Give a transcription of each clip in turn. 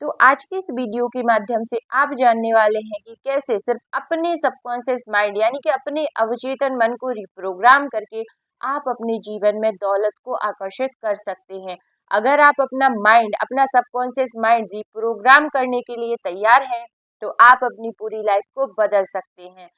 तो आज की इस वीडियो के माध्यम से आप जानने वाले हैं कि कैसे सिर्फ अपने सबकॉन्शियस माइंड यानी कि अपने अवचेतन मन को रिप्रोग्राम करके आप अपने जीवन में दौलत को आकर्षित कर सकते हैं। अगर आप अपना माइंड, अपना सबकॉन्शियस माइंड रिप्रोग्राम करने के लिए तैयार हैं, तो आप अपनी पूरी लाइफ को बदल सकते हैं।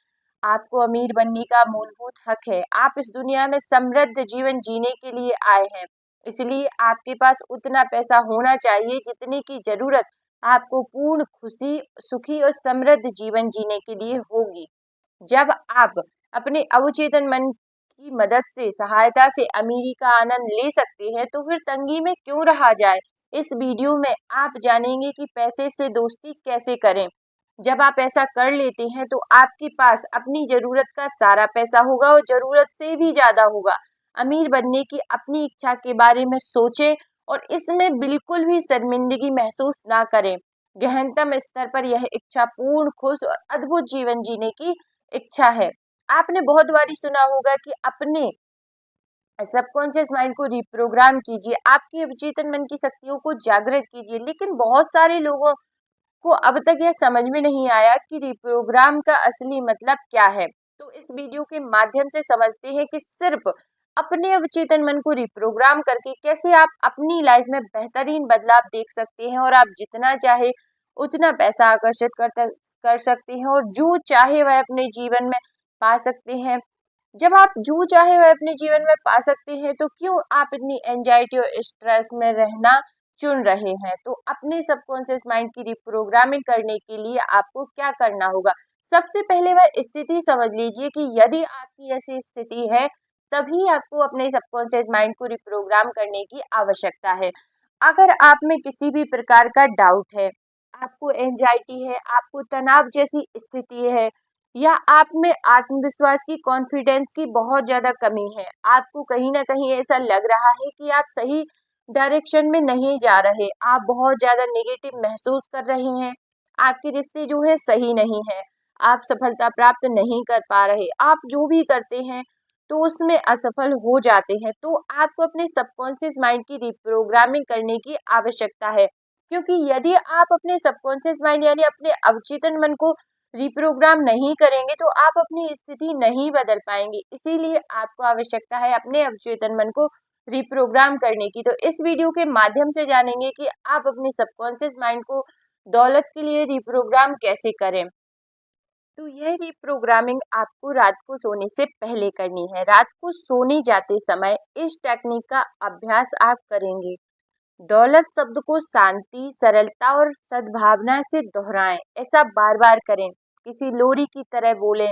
आपको अमीर बनने का मूलभूत हक है। आप इस दुनिया में समृद्ध जीवन जीने के लिए आए हैं, इसलिए आपके पास उतना पैसा होना चाहिए जितने की जरूरत आपको पूर्ण खुशी, सुखी और समृद्ध जीवन जीने के लिए होगी। जब आप अपने अवचेतन मन की मदद से, सहायता से अमीरी का आनंद ले सकते हैं, तो फिर तंगी में क्यों रहा जाए। इस वीडियो में आप जानेंगे कि पैसे से दोस्ती कैसे करें। जब आप ऐसा कर लेते हैं तो आपके पास अपनी जरूरत का सारा पैसा होगा और जरूरत से भी ज्यादा होगा। अमीर बनने की अपनी इच्छा के बारे में सोचें और इसमें बिल्कुल भी शर्मिंदगी महसूस ना करें। गहनतम स्तर पर यह इच्छा पूर्ण, खुश और अद्भुत जीवन जीने की इच्छा है। आपने बहुत बारी सुना होगा कि अपने सबकॉन्शियस माइंड को रिप्रोग्राम कीजिए, आपके अवचेतन मन की शक्तियों को जागृत कीजिए, लेकिन बहुत सारे लोगों को अब तक यह समझ में नहीं आया कि रिप्रोग्राम का असली मतलब क्या है। तो इस वीडियो के माध्यम से समझते हैं कि सिर्फ अपने अवचेतन मन को रिप्रोग्राम करके कैसे आप अपनी लाइफ में बेहतरीन बदलाव देख सकते हैं और आप जितना चाहे उतना पैसा आकर्षित कर सकते हैं और जो चाहे वह अपने जीवन में पा सकते हैं। जब आप जो चाहे वह अपने जीवन में पा सकते हैं, तो क्यों आप इतनी एंजाइटी और स्ट्रेस में रहना चुन रहे हैं। तो अपने सबकॉन्शियस माइंड की रिप्रोग्रामिंग करने के लिए आपको क्या करना होगा। सबसे पहले वह स्थिति समझ लीजिए कि यदि आपकी ऐसी स्थिति है, तभी आपको अपने सबकॉन्शियस माइंड को रिप्रोग्राम करने की आवश्यकता है। अगर आप में किसी भी प्रकार का डाउट है, आपको एंजाइटी है, आपको तनाव जैसी स्थिति है, या आप में आत्मविश्वास की, कॉन्फिडेंस की बहुत ज्यादा कमी है, आपको कहीं ना कहीं ऐसा लग रहा है कि आप सही डायरेक्शन में नहीं जा रहे, आप बहुत ज्यादा नेगेटिव महसूस कर रहे हैं, आपके रिश्ते जो है सही नहीं है, आप सफलता प्राप्त नहीं कर पा रहे, आप जो भी करते हैं तो उसमें असफल हो जाते हैं, तो आपको अपने सबकॉन्शियस माइंड की रिप्रोग्रामिंग करने की आवश्यकता है। क्योंकि यदि आप अपने सबकॉन्शियस माइंड यानी अपने अवचेतन मन को रिप्रोग्राम नहीं करेंगे, तो आप अपनी स्थिति नहीं बदल पाएंगे। इसीलिए आपको आवश्यकता है अपने अवचेतन मन को रिप्रोग्राम करने की। तो इस वीडियो के माध्यम से जानेंगे कि आप अपने सबकॉन्शियस माइंड को दौलत के लिए रिप्रोग्राम कैसे करें। तो यह रिप्रोग्रामिंग आपको रात को सोने से पहले करनी है। रात को सोने जाते समय इस टेक्निक का अभ्यास आप करेंगे। दौलत शब्द को शांति, सरलता और सद्भावना से दोहराएं। ऐसा बार बार करें, किसी लोरी की तरह बोलें,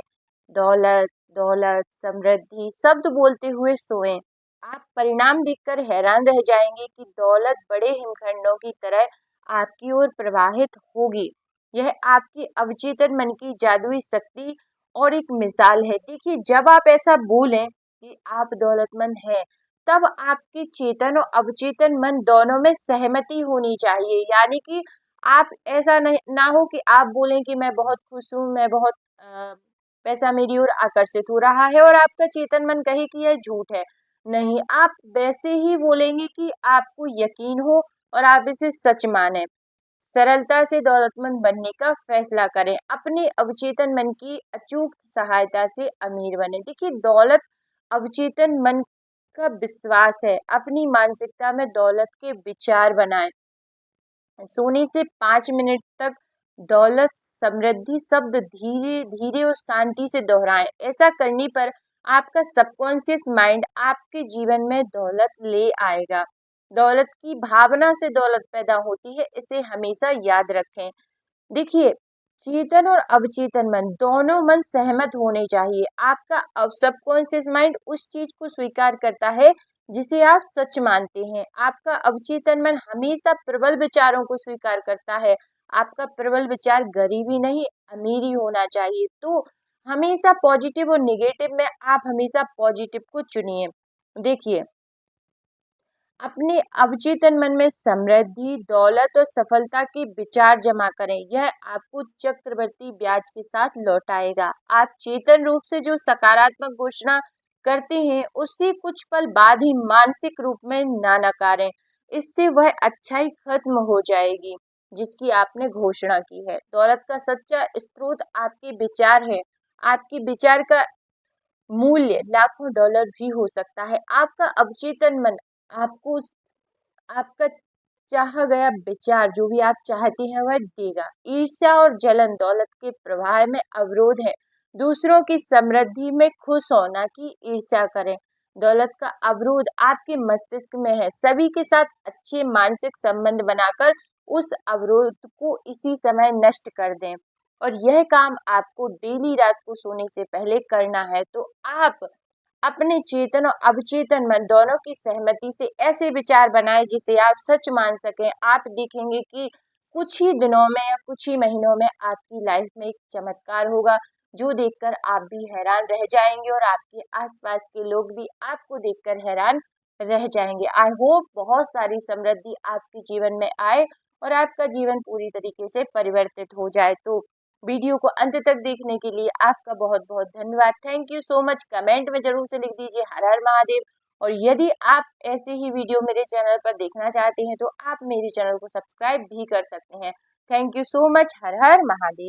दौलत दौलत, समृद्धि शब्द बोलते हुए सोएं। आप परिणाम देखकर हैरान रह जाएंगे कि दौलत बड़े हिमखंडों की तरह आपकी ओर प्रवाहित होगी। यह आपकी अवचेतन मन की जादुई शक्ति और एक मिसाल है। देखिए, जब आप ऐसा बोलें कि आप दौलतमंद हैं, तब आपके चेतन और अवचेतन मन दोनों में सहमति होनी चाहिए। यानी कि आप ऐसा नहीं ना हो कि आप बोलें कि मैं बहुत खुश हूँ, मैं बहुत पैसा मेरी ओर आकर्षित हो रहा है, और आपका चेतन मन कहे कि यह झूठ है। नहीं, आप वैसे ही बोलेंगे कि आपको यकीन हो और आप इसे सच माने। सरलता से दौलतमंद बनने का फैसला करें। अपने अवचेतन मन की अचूक सहायता से अमीर बने। देखिए, दौलत अवचेतन मन का विश्वास है। अपनी मानसिकता में दौलत के विचार बनाएं। सोने से 5 मिनट तक दौलत, समृद्धि शब्द धीरे धीरे और शांति से दोहराएं। ऐसा करने पर आपका सबकॉन्शियस माइंड आपके जीवन में दौलत ले आएगा। दौलत की भावना से दौलत पैदा होती है, इसे हमेशा याद रखें। देखिए, चेतन और अवचेतन मन दोनों मन सहमत होने चाहिए। आपका सबकॉन्शियस माइंड उस चीज को स्वीकार करता है जिसे आप सच मानते हैं। आपका अवचेतन मन हमेशा प्रबल विचारों को स्वीकार करता है। आपका प्रबल विचार गरीबी नहीं, अमीरी होना चाहिए। तो हमेशा पॉजिटिव और नेगेटिव में आप हमेशा पॉजिटिव को चुनिए। देखिए, अपने अवचेतन मन में समृद्धि, दौलत और सफलता के विचार जमा करें। यह आपको चक्रवृद्धि ब्याज के साथ लौटाएगा। आप चेतन रूप से जो सकारात्मक घोषणा करते हैं, उससे कुछ पल बाद ही मानसिक रूप में ना नकारें। इससे वह अच्छाई खत्म हो जाएगी। जिसकी आपने घोषणा की है। दौलत का सच्चा स्रोत आपके विचार है। आपके विचार का मूल्य लाखों डॉलर भी हो सकता है। आपका अवचेतन मन आपको आपका चाहा गया विचार, जो भी आप चाहते हैं, वह देगा। ईर्ष्या और जलन दौलत के प्रवाह में अवरोध है। दूसरों की समृद्धि में खुश होना की ईर्ष्या करें। दौलत का अवरोध आपके मस्तिष्क में है। सभी के साथ अच्छे मानसिक संबंध बनाकर उस अवरोध को इसी समय नष्ट कर दें। और यह काम आपको डेली रात को सोने से पहले करना है। तो आप अपने चेतन और अवचेतन मन दोनों की सहमति से ऐसे विचार बनाएं जिसे आप सच मान सकें। आप देखेंगे कि कुछ ही दिनों में या कुछ ही महीनों में आपकी लाइफ में एक चमत्कार होगा, जो देखकर आप भी हैरान रह जाएंगे और आपके आसपास के लोग भी आपको देखकर हैरान रह जाएंगे। आई होप बहुत सारी समृद्धि आपके जीवन में आए और आपका जीवन पूरी तरीके से परिवर्तित हो जाए। तो वीडियो को अंत तक देखने के लिए आपका बहुत बहुत धन्यवाद। Thank you so much. Comment में जरूर से लिख दीजिए हर हर महादेव। और यदि आप ऐसे ही वीडियो मेरे चैनल पर देखना चाहते हैं तो आप मेरे चैनल को सब्सक्राइब भी कर सकते हैं। Thank you so much. Her her Mahadev.